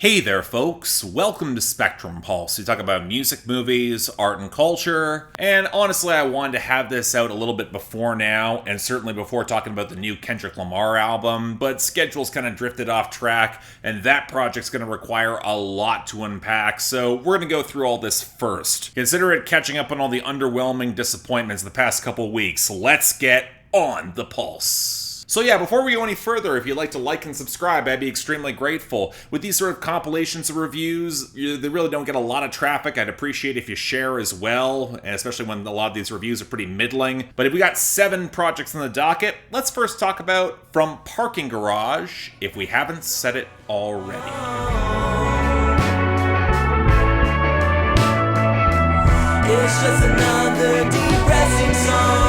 Hey there, folks. Welcome to Spectrum Pulse. We talk about music, movies, art, and culture. And honestly, I wanted to have this out a little bit before now, and certainly before talking about the new Kendrick Lamar album, but schedule's kind of drifted off track, and that project's going to require a lot to unpack, so we're going to go through all this first. Consider it catching up on all the underwhelming disappointments the past couple weeks. Let's get on the pulse. So yeah, before we go any further, if you'd like to like and subscribe, I'd be extremely grateful. With these sort of compilations of reviews, they really don't get a lot of traffic. I'd appreciate if you share as well, especially when a lot of these reviews are pretty middling. But if we got 7 projects on the docket, let's first talk about From Parking Garage, if we haven't said it already. It's just another depressing song.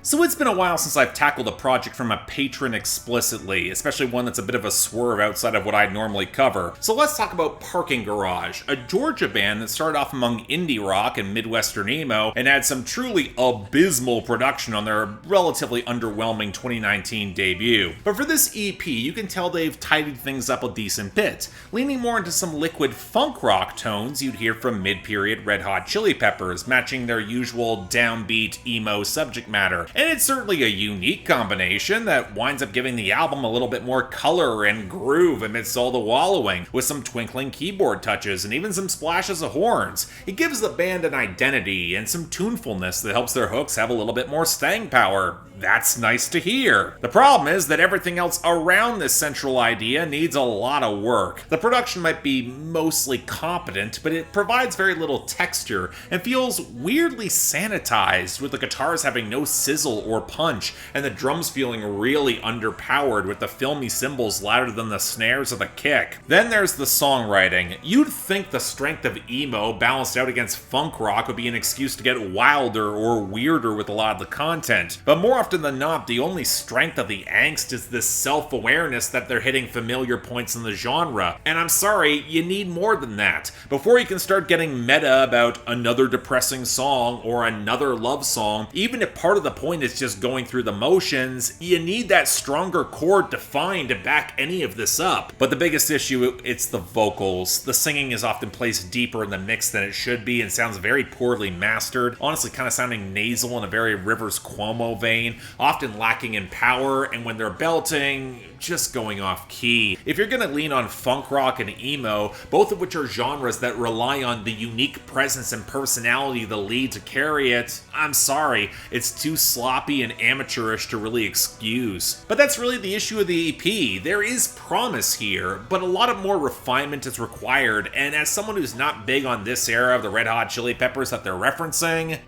So it's been a while since I've tackled a project from a patron explicitly, especially one that's a bit of a swerve outside of what I'd normally cover. So let's talk about Parking Garage, a Georgia band that started off among indie rock and Midwestern emo and had some truly abysmal production on their relatively underwhelming 2019 debut. But for this EP, you can tell they've tidied things up a decent bit, leaning more into some liquid funk rock tones you'd hear from mid-period Red Hot Chili Peppers, matching their usual downbeat emo subject matter. And it's certainly a unique combination that winds up giving the album a little bit more color and groove amidst all the wallowing, with some twinkling keyboard touches and even some splashes of horns. It gives the band an identity and some tunefulness that helps their hooks have a little bit more staying power. That's nice to hear. The problem is that everything else around this central idea needs a lot of work. The production might be mostly competent, but it provides very little texture and feels weirdly sanitized, with the guitars having no sizzle or punch, and the drums feeling really underpowered with the filmy cymbals louder than the snares of the kick. Then there's the songwriting. You'd think the strength of emo balanced out against funk rock would be an excuse to get wilder or weirder with a lot of the content, but more often than not, the only strength of the angst is this self-awareness that they're hitting familiar points in the genre. And I'm sorry, you need more than that. Before you can start getting meta about another depressing song or another love song, even if part of the point is just going through the motions, you need that stronger chord to find to back any of this up. But the biggest issue, it's the vocals. The singing is often placed deeper in the mix than it should be and sounds very poorly mastered, honestly kind of sounding nasal in a very Rivers Cuomo vein, often lacking in power, and when they're belting, just going off key. If you're gonna lean on funk rock and emo, both of which are genres that rely on the unique presence and personality of the lead to carry it, I'm sorry, it's too sloppy and amateurish to really excuse. But that's really the issue of the EP. There is promise here, but a lot of more refinement is required, and as someone who's not big on this era of the Red Hot Chili Peppers that they're referencing,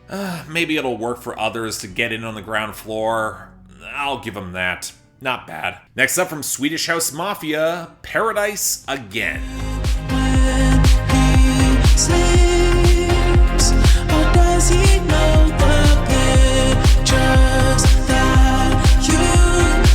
maybe it'll work for others to get in on the ground floor. I'll give them that. Not bad. Next up from Swedish House Mafia, Paradise Again. When he sleeps, or does he know the pictures that you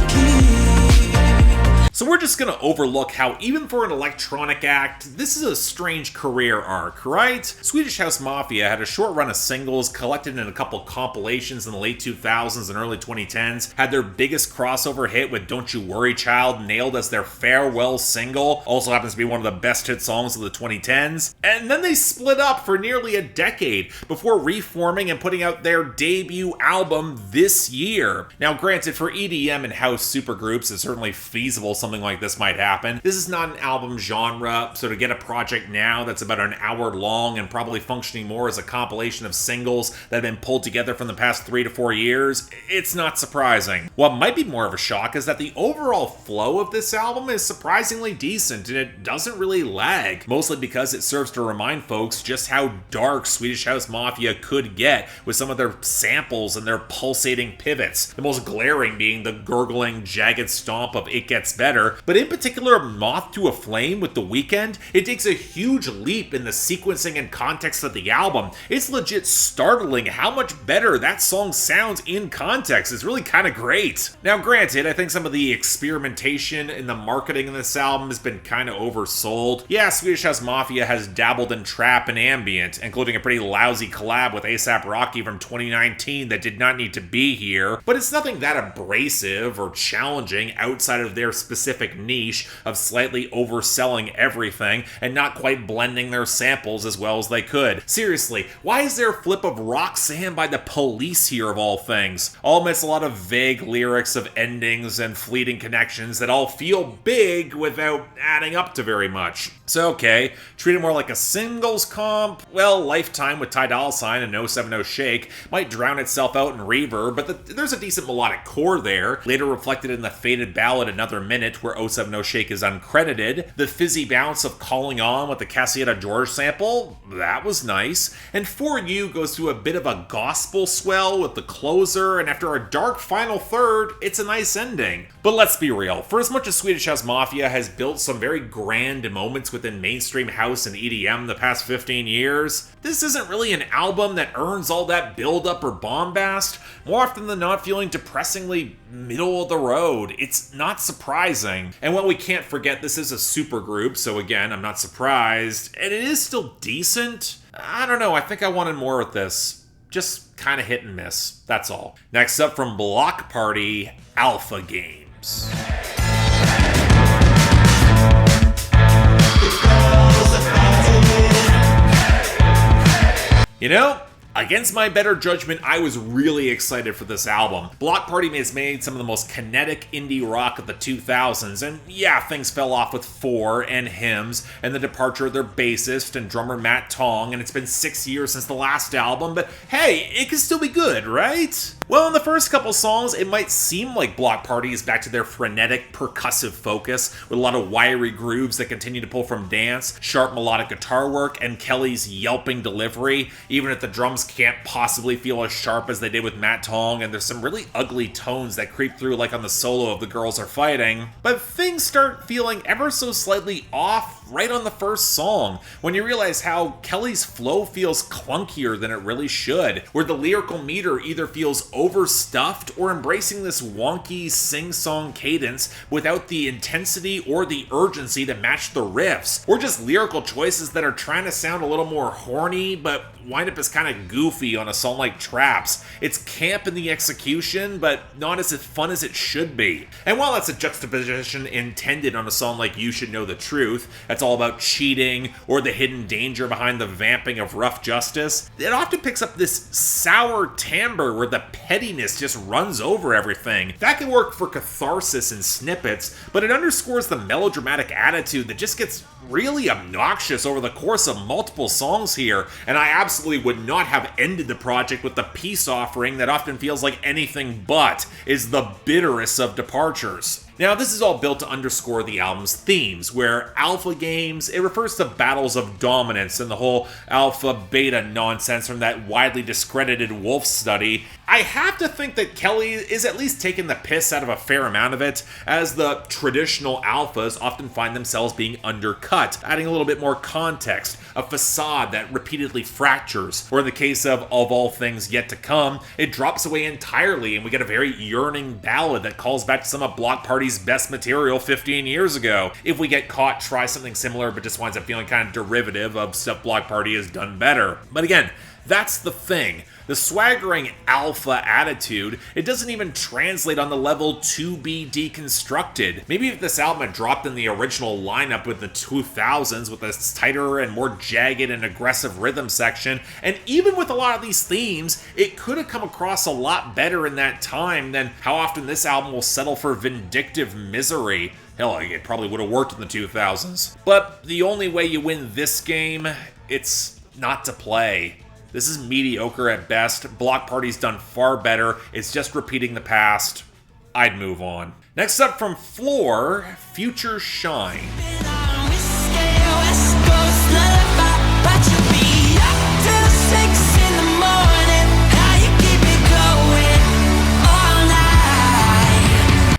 keep? So we're just gonna overlook how, even for an electronic act, this is a strange career arc, right? Swedish House Mafia had a short run of singles collected in a couple compilations in the late 2000s and early 2010s, had their biggest crossover hit with Don't You Worry Child nailed as their farewell single, also happens to be one of the best hit songs of the 2010s, and then they split up for nearly a decade before reforming and putting out their debut album this year. Now granted, for EDM and house supergroups, it's certainly feasible something like this might happen. This is not an album genre, so to get a project now that's about an hour long and probably functioning more as a compilation of singles that have been pulled together from the past 3 to 4 years, it's not surprising. What might be more of a shock is that the overall flow of this album is surprisingly decent and it doesn't really lag, mostly because it serves to remind folks just how dark Swedish House Mafia could get with some of their samples and their pulsating pivots, the most glaring being the gurgling, jagged stomp of It Gets Better, but in particular Moth to a Flame with The Weeknd, it takes a huge leap in the sequencing and context of the album. It's legit startling how much better that song sounds in context. It's really kind of great. Now granted, I think some of the experimentation in the marketing in this album has been kind of oversold. Yeah, Swedish House Mafia has dabbled in trap and ambient, including a pretty lousy collab with A$AP Rocky from 2019 that did not need to be here, but it's nothing that abrasive or challenging outside of their specific specific niche of slightly overselling everything and not quite blending their samples as well as they could. Seriously, why is there a flip of Roxanne by the Police here of all things? All amidst a lot of vague lyrics of endings and fleeting connections that all feel big without adding up to very much. So okay, treat it more like a singles comp. Well, Lifetime with Ty Dolla $ign and No 70 Shake might drown itself out in reverb, but there's a decent melodic core there, later reflected in the faded ballad Another Minute where 070 Shake is uncredited. The fizzy bounce of Calling On with the Cassietta George sample, that was nice. And For You goes through a bit of a gospel swell with the closer, and after a dark final third, it's a nice ending. But let's be real, for as much as Swedish House Mafia has built some very grand moments within mainstream house and EDM the past 15 years, this isn't really an album that earns all that build-up or bombast, more often than not feeling depressingly middle of the road. It's not surprising. And while we can't forget this is a supergroup, so again, I'm not surprised, and it is still decent, I don't know, I think I wanted more with this. Just kind of hit and miss, that's all. Next up from Bloc Party, Alpha Games. You know, against my better judgment, I was really excited for this album. Bloc Party has made some of the most kinetic indie rock of the 2000s, and yeah, things fell off with Four and Hymns, and the departure of their bassist and drummer Matt Tong, and it's been 6 years since the last album, but hey, it can still be good, right? Well, in the first couple songs, it might seem like Bloc Party is back to their frenetic, percussive focus, with a lot of wiry grooves that continue to pull from dance, sharp melodic guitar work, and Kelly's yelping delivery, even if the drums can't possibly feel as sharp as they did with Matt Tong, and there's some really ugly tones that creep through like on the solo of The Girls Are Fighting. But things start feeling ever so slightly off right on the first song, when you realize how Kelly's flow feels clunkier than it really should, where the lyrical meter either feels overstuffed or embracing this wonky sing-song cadence without the intensity or the urgency to match the riffs, or just lyrical choices that are trying to sound a little more horny but wind up as kind of goofy on a song like Traps. It's camp in the execution, but not as fun as it should be. And while that's a juxtaposition intended on a song like You Should Know the Truth, that's all about cheating or the hidden danger behind the vamping of rough justice, it often picks up this sour timbre where the pettiness just runs over everything. That can work for catharsis in snippets, but it underscores the melodramatic attitude that just gets really obnoxious over the course of multiple songs here, and I absolutely would not have ended the project with the peace offering that often feels like anything but is the bitterest of departures. Now, this is all built to underscore the album's themes, where Alpha Games, it refers to battles of dominance and the whole alpha-beta nonsense from that widely discredited Wolf study. I have to think that Kelly is at least taking the piss out of a fair amount of it, as the traditional alphas often find themselves being undercut, adding a little bit more context, a facade that repeatedly fractures, or in the case of All Things Yet to Come, it drops away entirely and we get a very yearning ballad that calls back to some of Bloc Party's best material 15 years ago. If We Get Caught tries something similar but just winds up feeling kind of derivative of stuff Bloc Party has done better. But again, that's the thing. The swaggering alpha attitude, it doesn't even translate on the level to be deconstructed. Maybe if this album had dropped in the original lineup with the 2000s with a tighter and more jagged and aggressive rhythm section, and even with a lot of these themes, it could have come across a lot better in that time than how often this album will settle for vindictive misery. Hell, it probably would have worked in the 2000s. But the only way you win this game, it's not to play. This is mediocre at best. Bloc Party's done far better. It's just repeating the past. I'd move on. Next up from Flor, Future Shine.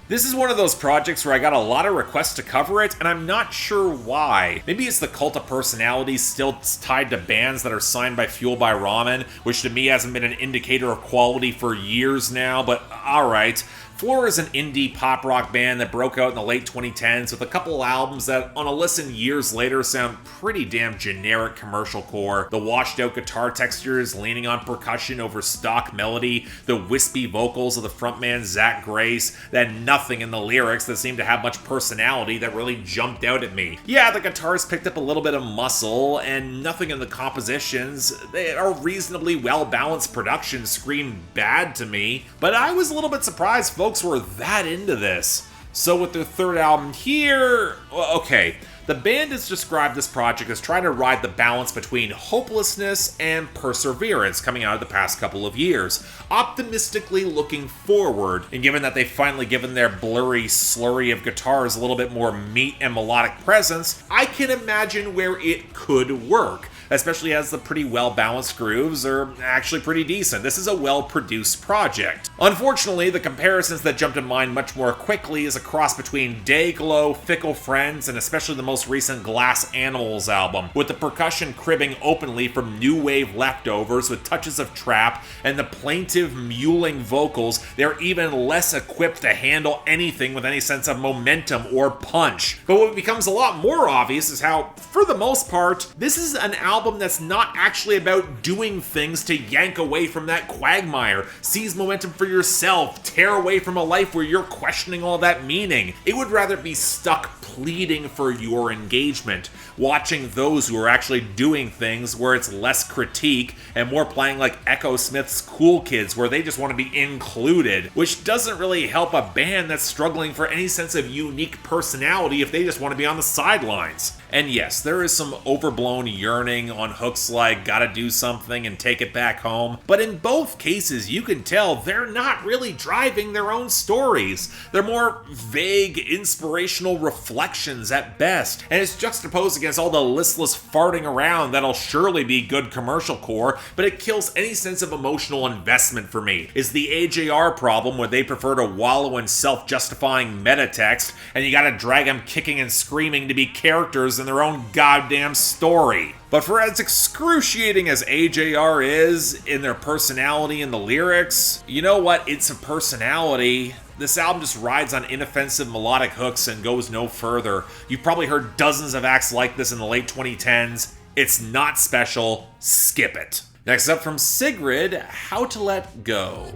This is one of those projects where I got a lot of requests to cover it, and I'm not sure why. Maybe it's the cult of personalities still tied to bands that are signed by Fuel by Ramen, which to me hasn't been an indicator of quality for years now, but alright. Flor is an indie pop rock band that broke out in the late 2010s with a couple albums that, on a listen years later, sound pretty damn generic commercial core. The washed out guitar textures leaning on percussion over stock melody, the wispy vocals of the frontman Zach Grace, then nothing in the lyrics that seemed to have much personality that really jumped out at me. Yeah, the guitars picked up a little bit of muscle, and nothing in the compositions. They are reasonably well-balanced productions scream bad to me, but I was a little bit surprised folks were that into this. So with their third album here, okay, the band has described this project as trying to ride the balance between hopelessness and perseverance coming out of the past couple of years, optimistically looking forward, and given that they've finally given their blurry slurry of guitars a little bit more meat and melodic presence, I can imagine where it could work, especially as the pretty well-balanced grooves are actually pretty decent. This is a well-produced project. Unfortunately, the comparisons that jump to mind much more quickly is a cross between Dayglow, Fickle Friends, and especially the most recent Glass Animals album, with the percussion cribbing openly from new wave leftovers with touches of trap, and the plaintive mewling vocals. They're even less equipped to handle anything with any sense of momentum or punch. But what becomes a lot more obvious is how, for the most part, this is an album that's not actually about doing things to yank away from that quagmire, seize momentum for yourself, tear away from a life where you're questioning all that meaning. It would rather be stuck pleading for your engagement, watching those who are actually doing things where it's less critique and more playing like Echo Smith's Cool Kids, where they just want to be included, which doesn't really help a band that's struggling for any sense of unique personality if they just want to be on the sidelines. And yes, there is some overblown yearning on hooks like "Gotta Do Something" and "Take It Back Home," but in both cases you can tell they're not really driving their own stories. They're more vague, inspirational reflections at best, and it's juxtaposed against all the listless farting around that'll surely be good commercial core, but it kills any sense of emotional investment for me. Is the AJR problem where they prefer to wallow in self-justifying meta text, and you gotta drag them kicking and screaming to be characters in their own goddamn story. But for as excruciating as AJR is in their personality and the lyrics, you know what? It's a personality. This album just rides on inoffensive melodic hooks and goes no further. You've probably heard dozens of acts like this in the late 2010s. It's not special. Skip it. Next up from Sigrid, How to Let Go.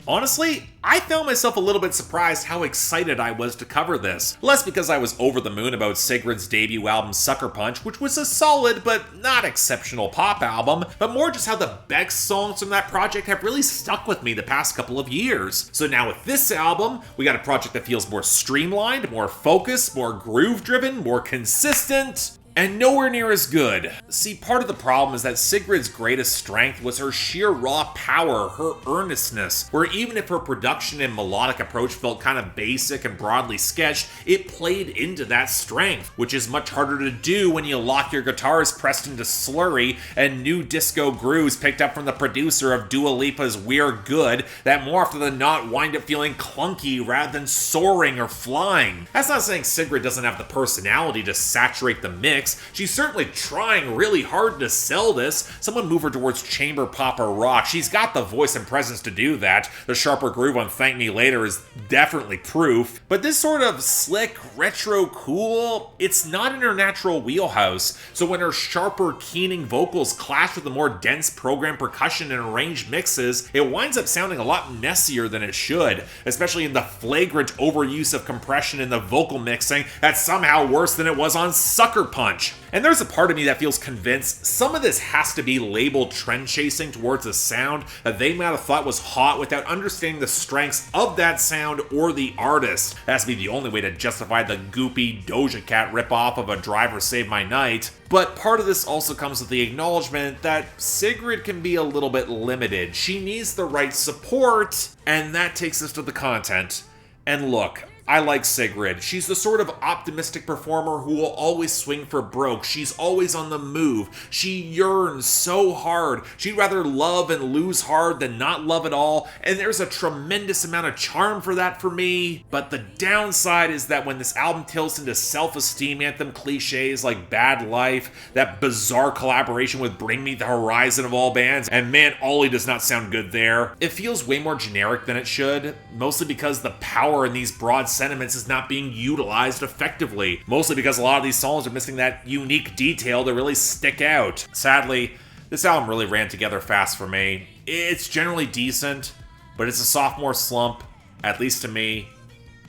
Honestly, I found myself a little bit surprised how excited I was to cover this. Less because I was over the moon about Sigrid's debut album Sucker Punch, which was a solid but not exceptional pop album, but more just how the Beck songs from that project have really stuck with me the past couple of years. So now with this album, we got a project that feels more streamlined, more focused, more groove-driven, more consistent, and nowhere near as good. See, part of the problem is that Sigrid's greatest strength was her sheer raw power, her earnestness, where even if her production and melodic approach felt kind of basic and broadly sketched, it played into that strength, which is much harder to do when you lock your guitars pressed into slurry and new disco grooves picked up from the producer of Dua Lipa's We're Good that more often than not wind up feeling clunky rather than soaring or flying. That's not saying Sigrid doesn't have the personality to saturate the mix. She's certainly trying really hard to sell this. Someone move her towards chamber pop or rock. She's got the voice and presence to do that. The sharper groove on Thank Me Later is definitely proof. But this sort of slick, retro cool, it's not in her natural wheelhouse. So when her sharper, keening vocals clash with the more dense programmed percussion and arranged mixes, it winds up sounding a lot messier than it should, especially in the flagrant overuse of compression in the vocal mixing that's somehow worse than it was on Sucker Punch. And there's a part of me that feels convinced some of this has to be labeled trend chasing towards a sound that they might have thought was hot without understanding the strengths of that sound or the artist. That has to be the only way to justify the goopy Doja Cat ripoff of A Driver Saved My Night. But part of this also comes with the acknowledgement that Sigrid can be a little bit limited. She needs the right support, and that takes us to the content. And look, I like Sigrid. She's the sort of optimistic performer who will always swing for broke. She's always on the move. She yearns so hard. She'd rather love and lose hard than not love at all, and there's a tremendous amount of charm for that for me. But the downside is that when this album tilts into self-esteem anthem cliches like Bad Life, that bizarre collaboration with Bring Me the Horizon of all bands, and man, Ollie does not sound good there. It feels way more generic than it should, mostly because the power in these broad sentiments is not being utilized effectively. Mostly because a lot of these songs are missing that unique detail to really stick out. Sadly, this album really ran together fast for me. It's generally decent, but it's a sophomore slump, at least to me.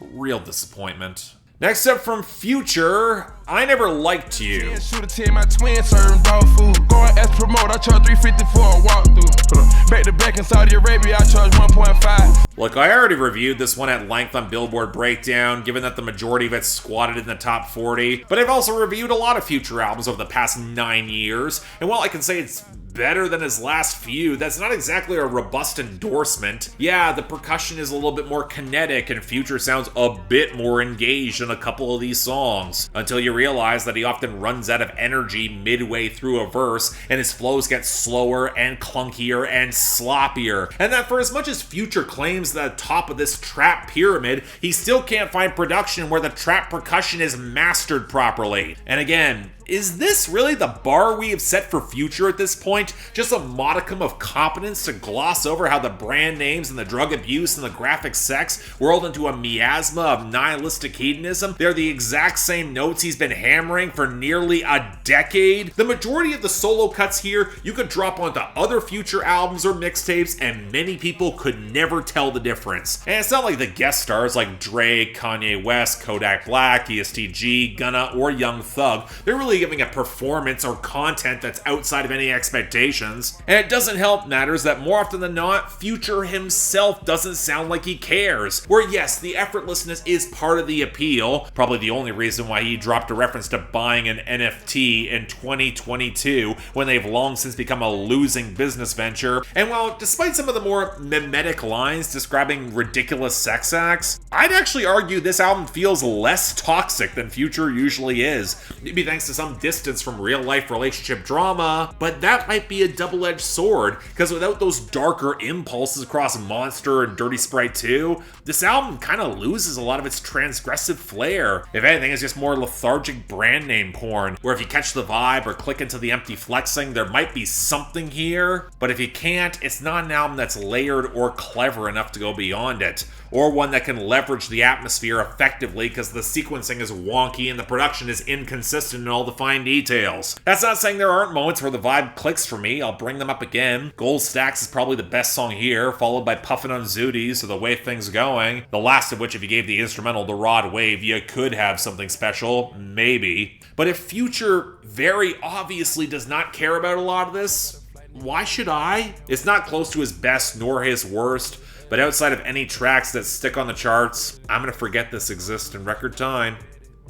Real disappointment. Next up from Future, I Never Liked You. Shoot a 10, my twin serving dog food. Going as promote, I charge $350 for a walkthrough. Back to back in Saudi Arabia, I charge 1.5. Look, I already reviewed this one at length on Billboard Breakdown, given that the majority of it's squatted in the top 40, but I've also reviewed a lot of Future albums over the past 9 years, and while I can say it's better than his last few, that's not exactly a robust endorsement. Yeah, the percussion is a little bit more kinetic, and Future sounds a bit more engaged in a couple of these songs, until you realize that he often runs out of energy midway through a verse, and his flows get slower and clunkier and sloppier, and that for as much as Future claims the top of this trap pyramid, he still can't find production where the trap percussion is mastered properly. And again, is this really the bar we have set for Future at this point? Just a modicum of competence to gloss over how the brand names and the drug abuse and the graphic sex whirled into a miasma of nihilistic hedonism? They're the exact same notes he's been hammering for nearly a decade. The majority of the solo cuts here you could drop onto other Future albums or mixtapes, and many people could never tell the difference. And it's not like the guest stars like Drake, Kanye West, Kodak Black, ESTG, Gunna, or Young Thug. They're really giving a performance or content that's outside of any expectations. And it doesn't help matters that more often than not, Future himself doesn't sound like he cares. Where yes, the effortlessness is part of the appeal, probably the only reason why he dropped a reference to buying an NFT in 2022 when they've long since become a losing business venture. And while despite some of the more mimetic lines describing ridiculous sex acts, I'd actually argue this album feels less toxic than Future usually is. Maybe thanks to some distance from real-life relationship drama, but that might be a double-edged sword, because without those darker impulses across Monster and Dirty Sprite 2, this album kind of loses a lot of its transgressive flair. If anything, it's just more lethargic brand name porn, where if you catch the vibe or click into the empty flexing, there might be something here, but if you can't, it's not an album that's layered or clever enough to go beyond it, or one that can leverage the atmosphere effectively because the sequencing is wonky and the production is inconsistent in all the fine details. That's not saying there aren't moments where the vibe clicks for me, I'll bring them up again. Gold Stacks is probably the best song here, followed by Puffin' on Zooties, so the way things going, the last of which if you gave the instrumental the Rod Wave, you could have something special, maybe. But if Future very obviously does not care about a lot of this, why should I? It's not close to his best nor his worst, but outside of any tracks that stick on the charts, I'm gonna forget this exists in record time.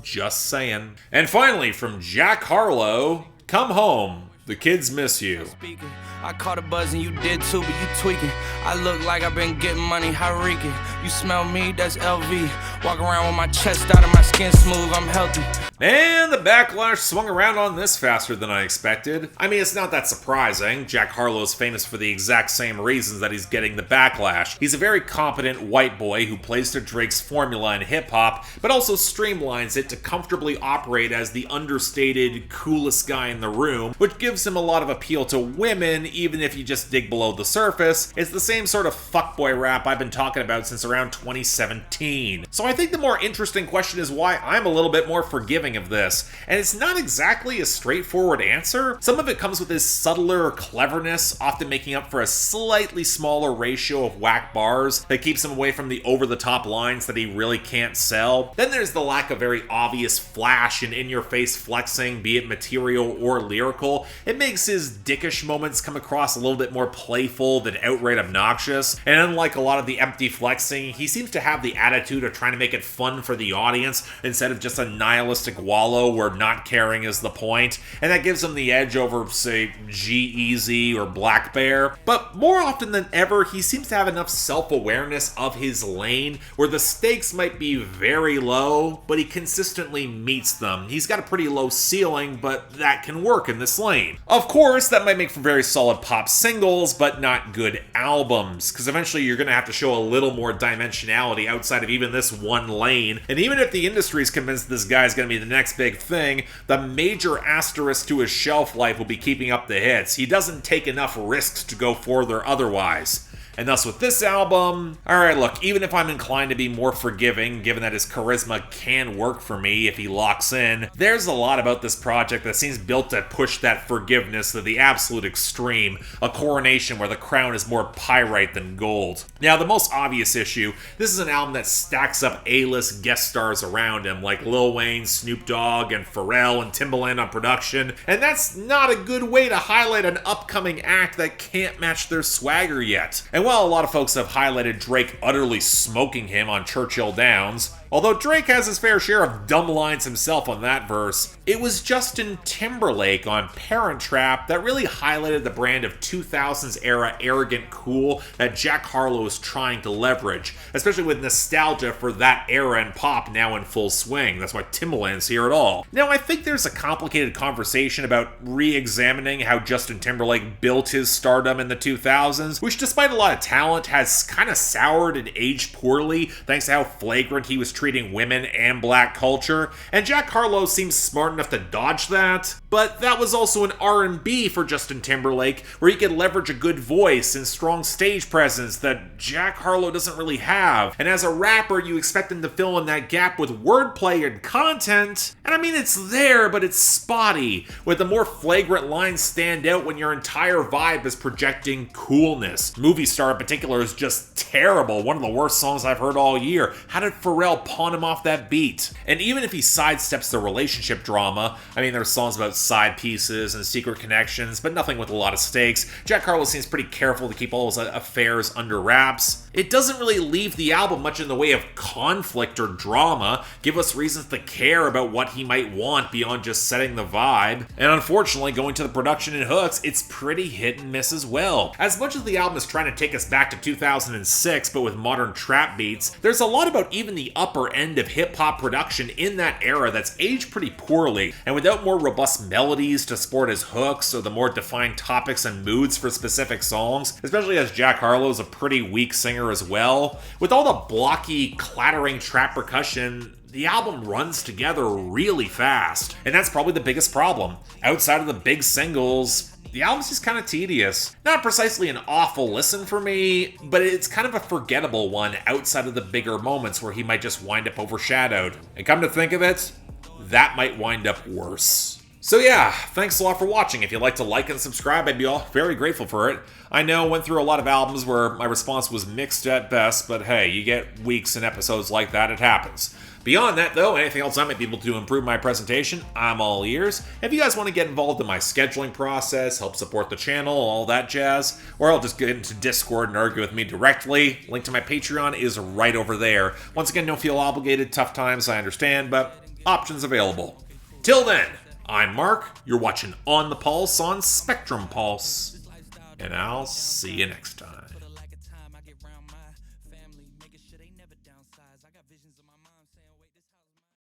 Just saying. And finally, from Jack Harlow, Come Home, the kids miss you. I caught a buzz and you did too, but you tweaking. I look like I've been getting money, how reeking. You smell me, that's LV. Walk around with my chest out and my skin smooth, I'm healthy. And the backlash swung around on this faster than I expected. I mean, it's not that surprising. Jack Harlow is famous for the exact same reasons that he's getting the backlash. He's a very competent white boy who plays to Drake's formula in hip-hop, but also streamlines it to comfortably operate as the understated, coolest guy in the room, which gives him a lot of appeal to women, even if you just dig below the surface. It's the same sort of fuckboy rap I've been talking about since around 2017. So I think the more interesting question is why I'm a little bit more forgiving of this, and it's not exactly a straightforward answer. Some of it comes with his subtler cleverness, often making up for a slightly smaller ratio of whack bars that keeps him away from the over-the-top lines that he really can't sell. Then there's the lack of very obvious flash and in-your-face flexing, be it material or lyrical. It makes his dickish moments come come across a little bit more playful than outright obnoxious, and unlike a lot of the empty flexing, he seems to have the attitude of trying to make it fun for the audience instead of just a nihilistic wallow where not caring is the point, and that gives him the edge over, say, G-Eazy or Black Bear. But more often than ever, he seems to have enough self-awareness of his lane where the stakes might be very low, but he consistently meets them. He's got a pretty low ceiling, but that can work in this lane. Of course, that might make for very solid pop singles, but not good albums, because eventually you're going to have to show a little more dimensionality outside of even this one lane, and even if the industry is convinced this guy's going to be the next big thing, the major asterisk to his shelf life will be keeping up the hits. He doesn't take enough risks to go further otherwise. And thus with this album, alright look, even if I'm inclined to be more forgiving, given that his charisma can work for me if he locks in, there's a lot about this project that seems built to push that forgiveness to the absolute extreme, a coronation where the crown is more pyrite than gold. Now, the most obvious issue, this is an album that stacks up A-list guest stars around him, like Lil Wayne, Snoop Dogg, and Pharrell and Timbaland on production, and that's not a good way to highlight an upcoming act that can't match their swagger yet. And while a lot of folks have highlighted Drake utterly smoking him on Churchill Downs, although Drake has his fair share of dumb lines himself on that verse, it was Justin Timberlake on Parent Trap that really highlighted the brand of 2000s era arrogant cool that Jack Harlow is trying to leverage, especially with nostalgia for that era in pop now in full swing. That's why Timbaland's here at all. Now, I think there's a complicated conversation about re-examining how Justin Timberlake built his stardom in the 2000s, which despite a lot of talent has kind of soured and aged poorly thanks to how flagrant he was treating women and black culture, and Jack Harlow seems smart enough to dodge that, but that was also an R&B for Justin Timberlake, where he could leverage a good voice and strong stage presence that Jack Harlow doesn't really have, and as a rapper you expect him to fill in that gap with wordplay and content, and I mean it's there, but it's spotty, with the more flagrant lines stand out when your entire vibe is projecting coolness. Movie Star in particular is just terrible, one of the worst songs I've heard all year. How did Pharrell pawn him off that beat? And even if he sidesteps the relationship drama, I mean there's songs about side pieces and secret connections, but nothing with a lot of stakes. Jack Harlow seems pretty careful to keep all his affairs under wraps. It doesn't really leave the album much in the way of conflict or drama, give us reasons to care about what he might want beyond just setting the vibe. And unfortunately, going to the production and hooks, it's pretty hit and miss as well. As much as the album is trying to take us back to 2006, but with modern trap beats, there's a lot about even the upper end of hip-hop production in that era that's aged pretty poorly, and without more robust melodies to support his hooks or the more defined topics and moods for specific songs, especially as Jack Harlow's a pretty weak singer as well. With all the blocky, clattering trap percussion, the album runs together really fast, and that's probably the biggest problem. Outside of the big singles, the album's just kind of tedious. Not precisely an awful listen for me, but it's kind of a forgettable one outside of the bigger moments where he might just wind up overshadowed. And come to think of it, that might wind up worse. So yeah, thanks a lot for watching. If you'd like to like and subscribe, I'd be all very grateful for it. I know I went through a lot of albums where my response was mixed at best, but hey, you get weeks and episodes like that, it happens. Beyond that, though, anything else I might be able to do to improve my presentation, I'm all ears. If you guys want to get involved in my scheduling process, help support the channel, all that jazz, or I'll just get into Discord and argue with me directly, link to my Patreon is right over there. Once again, don't feel obligated, tough times, I understand, but options available. Till then, I'm Mark, you're watching On the Pulse on Spectrum Pulse, and I'll see you next time.